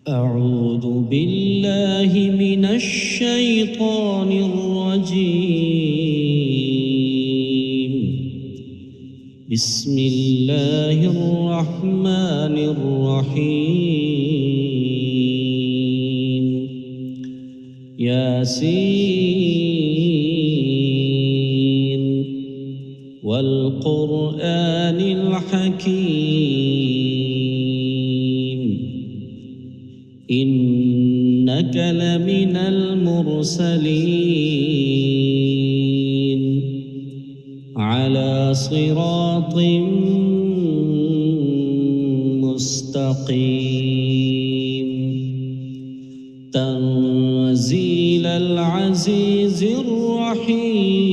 أعوذ بالله من الشيطان الرجيم. بسم الله الرحمن الرحيم. ياسين والقرآن الحكيم إنك لمن المرسلين على صراط مستقيم تنزيل العزيز الرحيم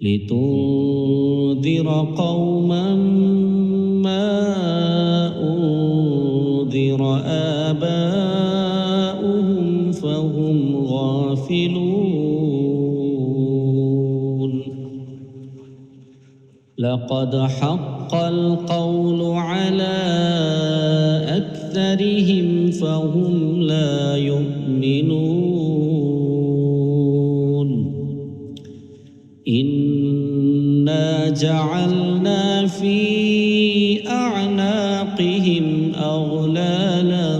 لتنذر قوما ما أنذر آباؤهم فهم غافلون لقد حق القول على أكثرهم فهم لا يؤمنون إنا جعلنا في أعناقهم أغلالا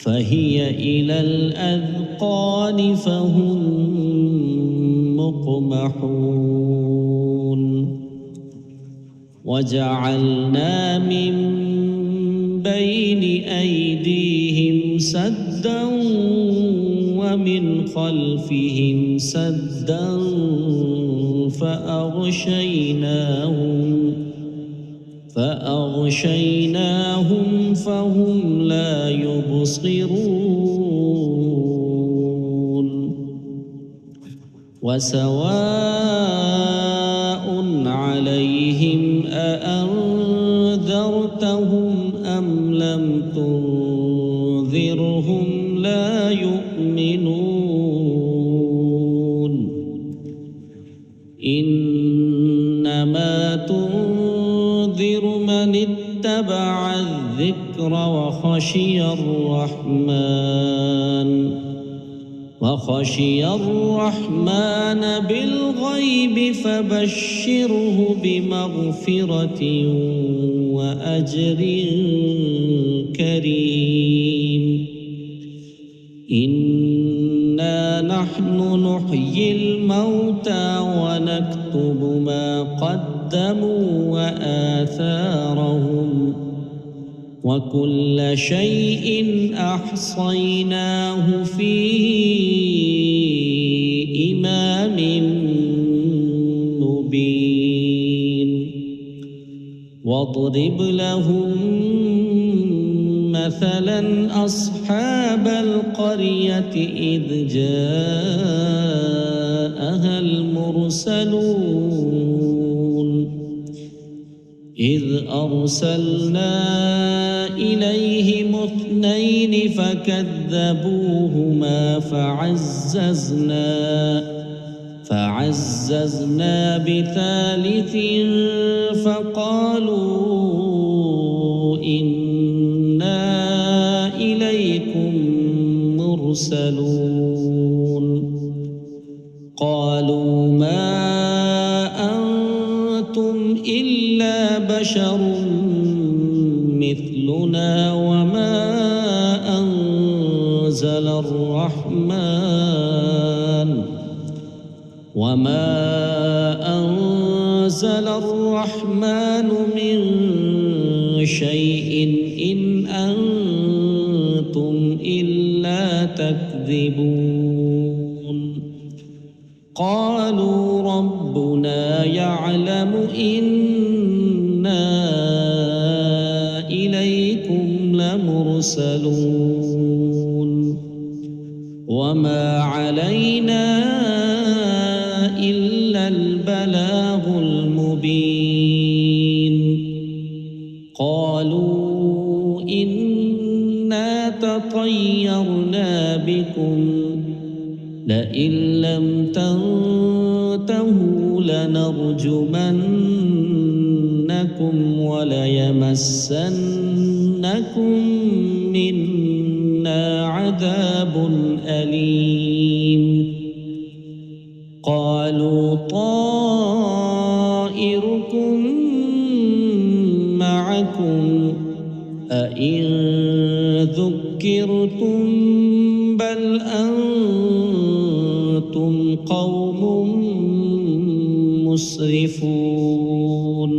فهي إلى الأذقان فهم مقمحون وجعلنا من بين أيديهم سدا ومن خلفهم سدا فأغشيناهم فهم لا يبصرون وسواء عليهم أأنذرتهم أم لم تنذرهم لا يؤمنون إنما تنذر من اتبع الذكر وخشي الرحمن بالغيب فبشره بمغفرة وأجر كريم إنا نحن نحيي الموتى ونكتب ما قدموا وآثارهم وكل شيء أحصيناه في إمام مبين واضرب لهم مثلا أصحاب القرية إذ جاءها المرسلون إذ أرسلنا إليهم اثنين فكذبوهما فعززنا بثالث فقالوا إنا إليكم مرسلون قالوا ما أنتم إلا بشر مثلنا وما أنزل الرحمن من شيء إن أنتم إلا تكذبون قالوا ربنا يعلم إنا إليكم لمرسلون وما علينا إلا البلاغ المبين قالوا إنا تطيرنا بكم لئن لم تنتهوا فانتهوا لنرجمنكم وليمسنكم منا عذاب أليم. قالوا طائركم معكم أئن ذكرتم بل أنتم قوم مسرفون.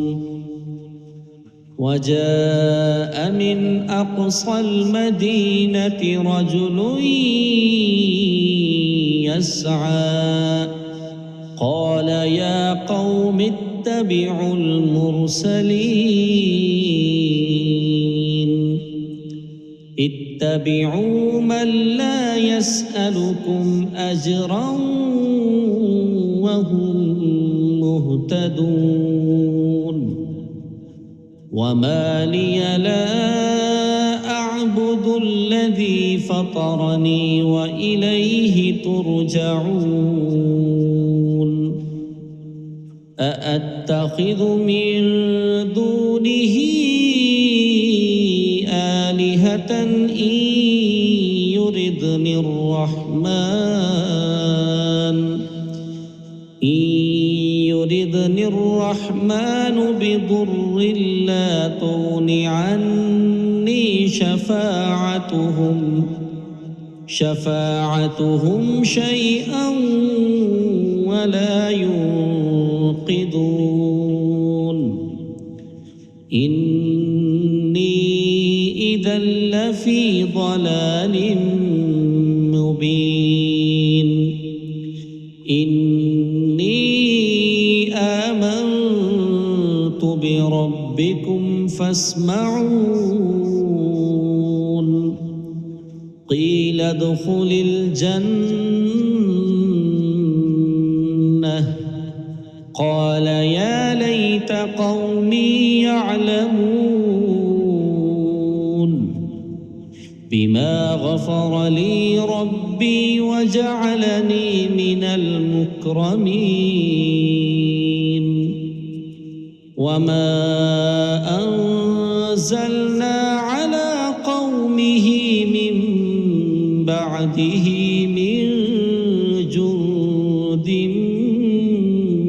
وجاء من أقصى المدينة رجل يسعى قال يا قوم اتبعوا المرسلين اتبعوا من لا يسألكم أجرا وهم مهتدون. وما لي لا أعبد الذي فطرني وإليه ترجعون. أأتخذ من دونه آلهة إن يردني الرحمن بضر لا تغن عني شفاعتهم شيئا ولا ينقذون. إني إذا لفي ضلال مبين. إني آمنت بربكم فاسمعون. قيل ادخل الجنة قال يا ليت قومي يعلمون بما غفر لي ربي وجعلني من المكرمين. وما أنزلنا على قومه من بعده من جند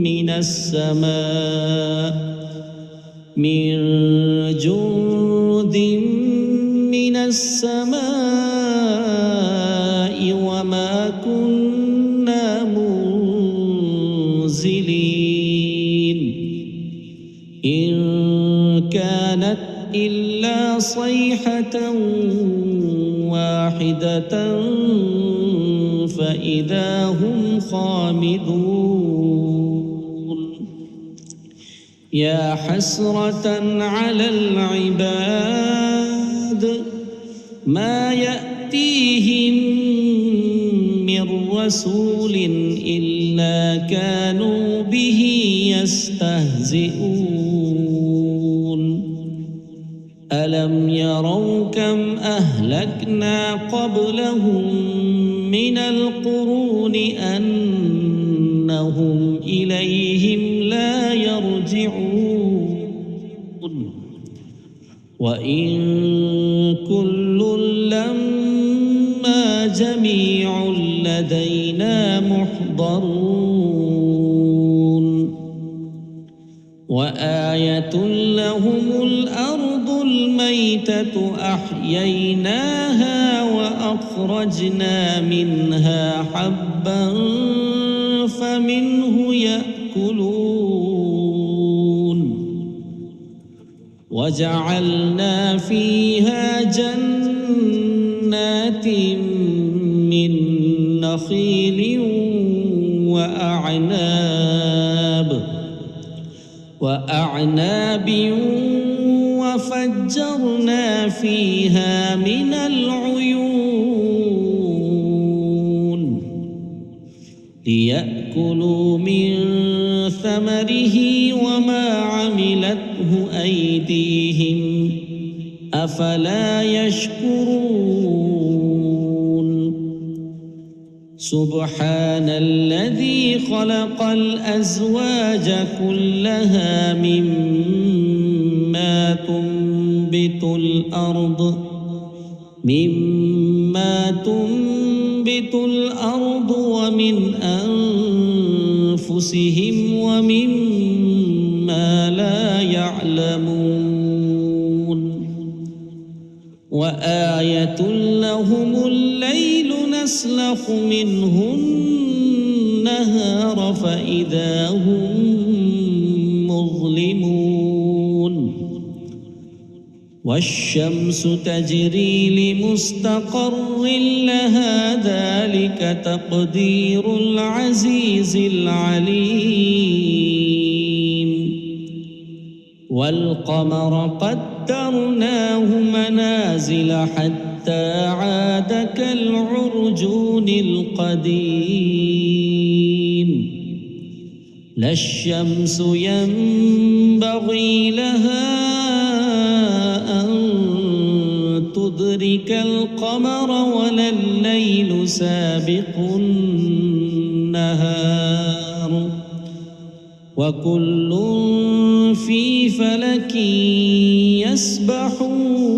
من السماء وما كنا منزلين. إن كانت إلا صيحة واحدة فإذا هم خامدون. يا حسرة على العباد ما يأتيهم من رسول إلا كانوا به يستهزئون. ألم يروا كم أهلكنا قبلهم من القرون أنهم إليهم لا يرجعون. وإن كل لما جميع لدينا محضرون. وآية لهم الأرض الميتة أحييناها وأخرجنا منها حبا فمنه يأكلون. وجعلنا فيها جنات من نخيل وأعناب وفجرنا فيها من العيون ليأكلوا من ثمره وما عملته أيديهم أفلا يشكرون. سبحان الذي خلق الأزواج كلها مما تنبت الأرض ومن أنفسهم ومما لا يعلمون وآية لهم الليل نسلخ منه النهار فإذا هم مظلمون والشمس تجري لمستقر لها ذلك تقدير العزيز العليم والقمر قدرناه منازل حتى عاد كالعرجون القديم لا الشمس ينبغي لها أن تدرك القمر ولا الليل سابق النهار وكل في فلك يسبحون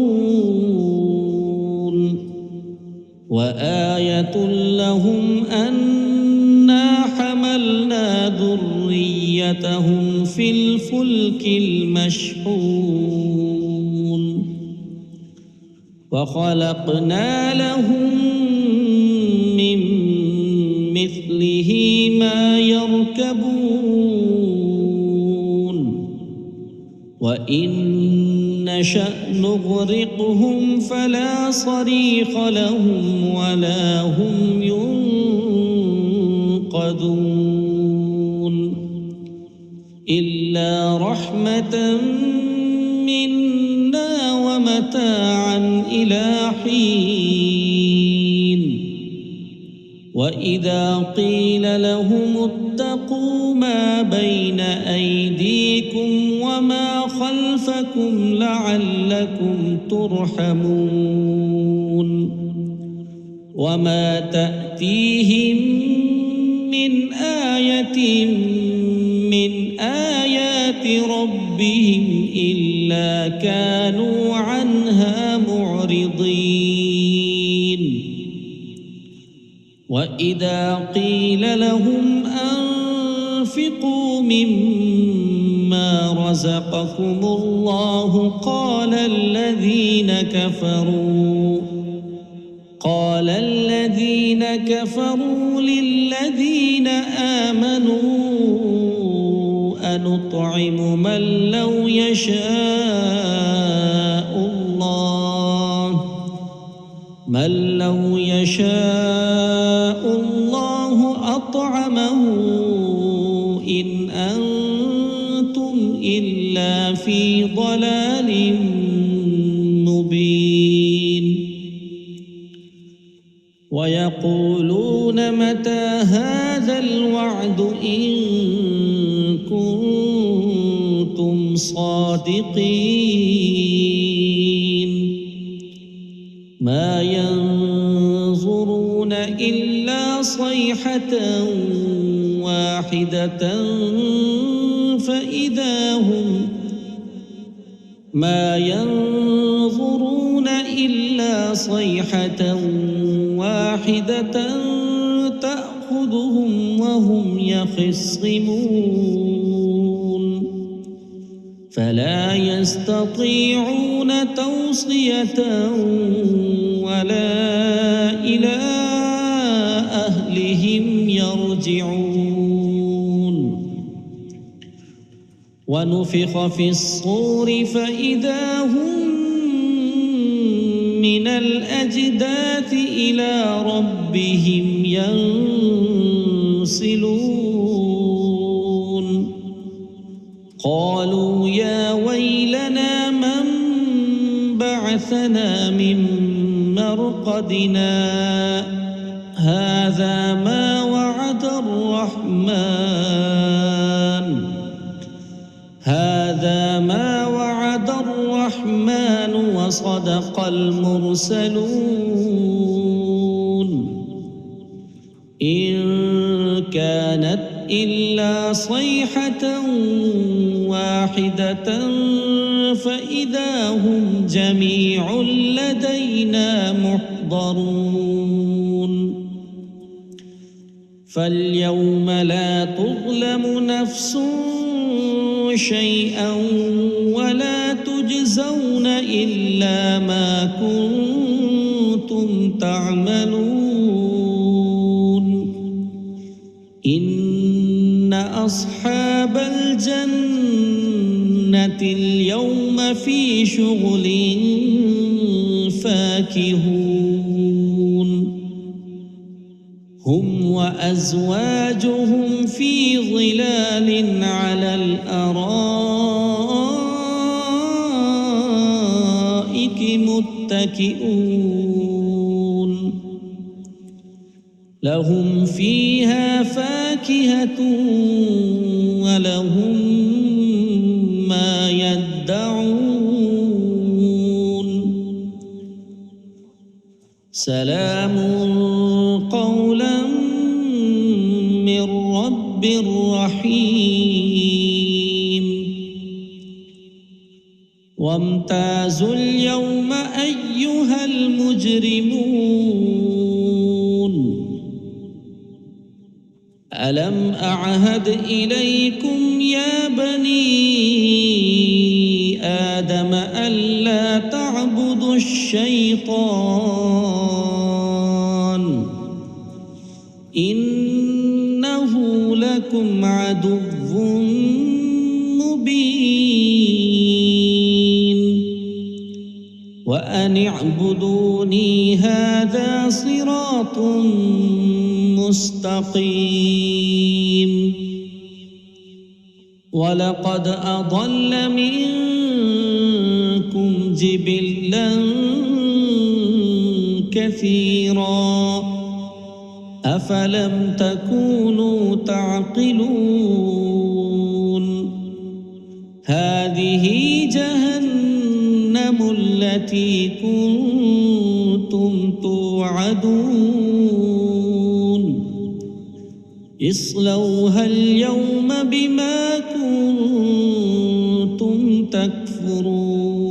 وآية لهم أنا حملنا ذريتهم في الفلك المشحون وخلقنا لهم من مثله ما يركبون وإن نشأ نغرقهم فلا صريخ لهم ولا هم ينقذون إلا رحمة منا ومتاعا إلى حين وإذا قيل لهم اتقوا ما بين أيديكم وما خلفكم لعلكم ترحمون وما تأتيهم من آية من آيات ربهم إلا كانوا عنها معرضين وإذا قيل لهم أنفقوا مما رزقكم الله قال الذين كفروا للذين آمنوا أنطعم من لو يشاء الله أطعمه إن أنتم إلا في ضلال مبين ويقولون متى هذا الوعد إن كنتم صادقين ما ينظرون إلا صيحة واحدة تأخذهم وهم يخصمون فلا يستطيعون توصية ولا إلى أهلهم يرجعون ونفخ في الصور فإذا هم من الأجداث إلى ربهم ينسلون قالوا يا ويلنا من بعثنا من مرقدنا هذا ما وعد الرحمن وصدق المرسلون إلا صيحة واحدة فإذا هم جميع لدينا محضرون فاليوم لا تظلم نفس شيئا ولا تجزون إلا ما كنتم تعملون إن أصحاب الجنة اليوم في شغل فاكهون هم وأزواجهم في ظلال على الأرائك متكئون لهم فيها فاكهة ولهم ما يدعون سلام قولا من رب رحيم وامتازوا اليوم أيها المجرمون ألم أعهد إليكم يا بني آدم ألا تعبدوا الشيطان إنه لكم عدو مبين وأن اعبدوني هذا صراط مستقيم ولقد أضل منكم جبلا كثيرا أفلم تكونوا تعقلون هذه جهنم التي كنتم توعدون اصلوها اليوم بما كنتم تكفرون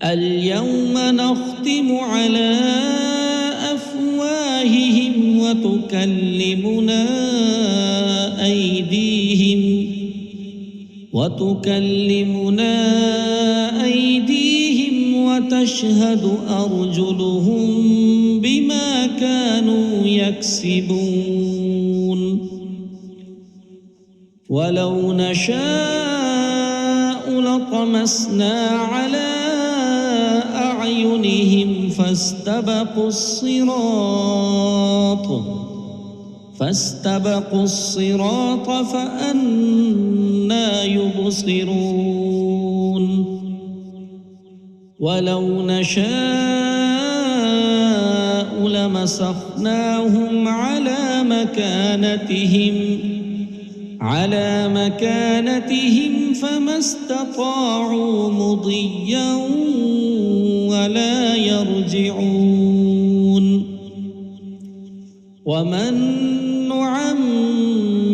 اليوم نختم على أفواههم وتكلمنا أيديهم وتشهد أرجلهم بما كانوا يكسبون ولو نشاء لطمسنا على أعينهم فاستبقوا الصراط فأنى يبصرون ولو نشاء لمسخناهم على مكانتهم فما استطاعوا مضيا ولا يرجعون ومن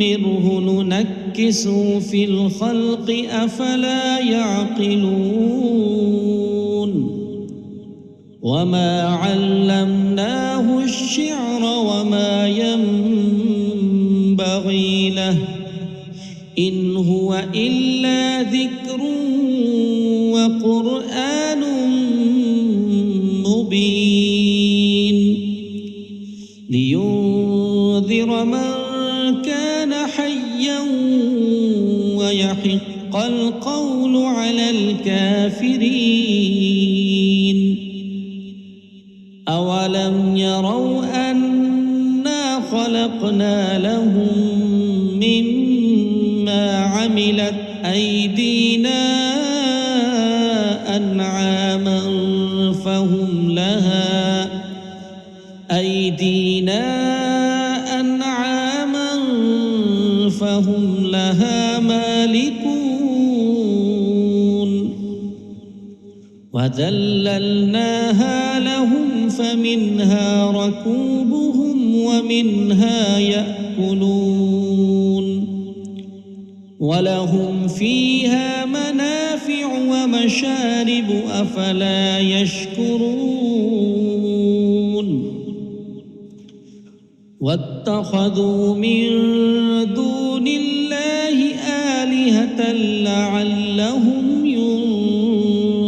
نعمره ننكسه في الخلق أفلا يعقلون وما علمناه الشعر وما ينبغي له إن هو إلا ذكر وقرآن مبين لينذر من كان حيا ويحق القول على الكافرين أولم يروا أنا خلقنا لهم مما عملت أيدينا أنعاما فهم لها مالكون وذللناها لهم فمنها ركوبهم ومنها يأكلون ولهم فيها منافع ومشارب أفلا يشكرون واتخذوا من دون الله آلهة لعلهم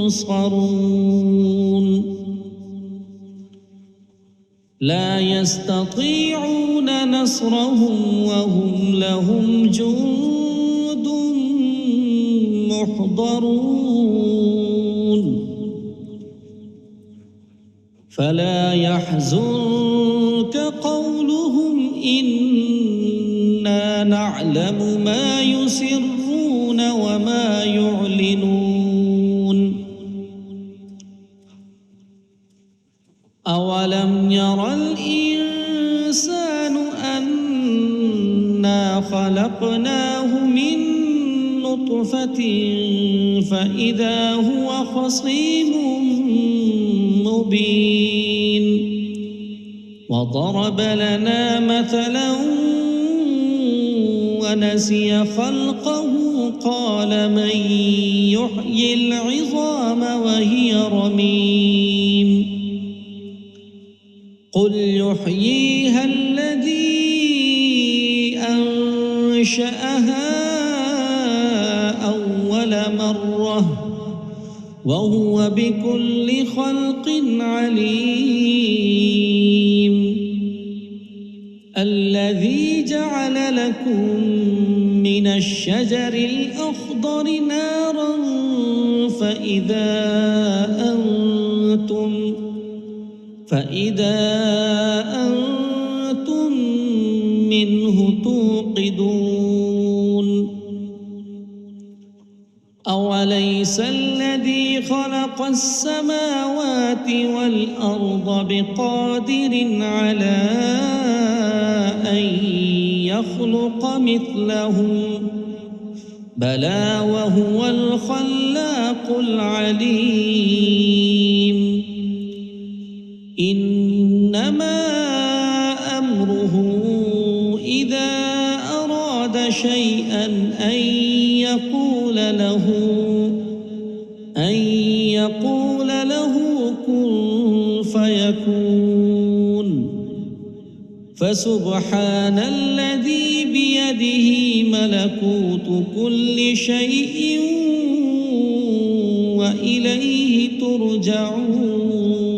ينصرون لا يستطيعون نصرهم وهم لهم جند محضرون فلا يحزنك قولهم إنا نعلم ما يسرون وما يعلنون أولم ير الإنسان أنا خلقناه من نطفة فإذا هو خصيم مبين وضرب لنا مثلا ونسي خلقه قال من يحيي العظام وهي رميم قل يحييها الذي أنشأها أول مرة وهو بكل خلق عليم الذي جعل لكم من الشجر الأخضر نارا فإذا أنتم منه توقدون أوليس الذي خلق السماوات والأرض بقادر على أن يخلق مثلهم بلى وهو الخلاق العليم إنما أمره إذا أراد شيئا أن يقول له كن فيكون فسبحان الذي بيده ملكوت كل شيء وإليه ترجعون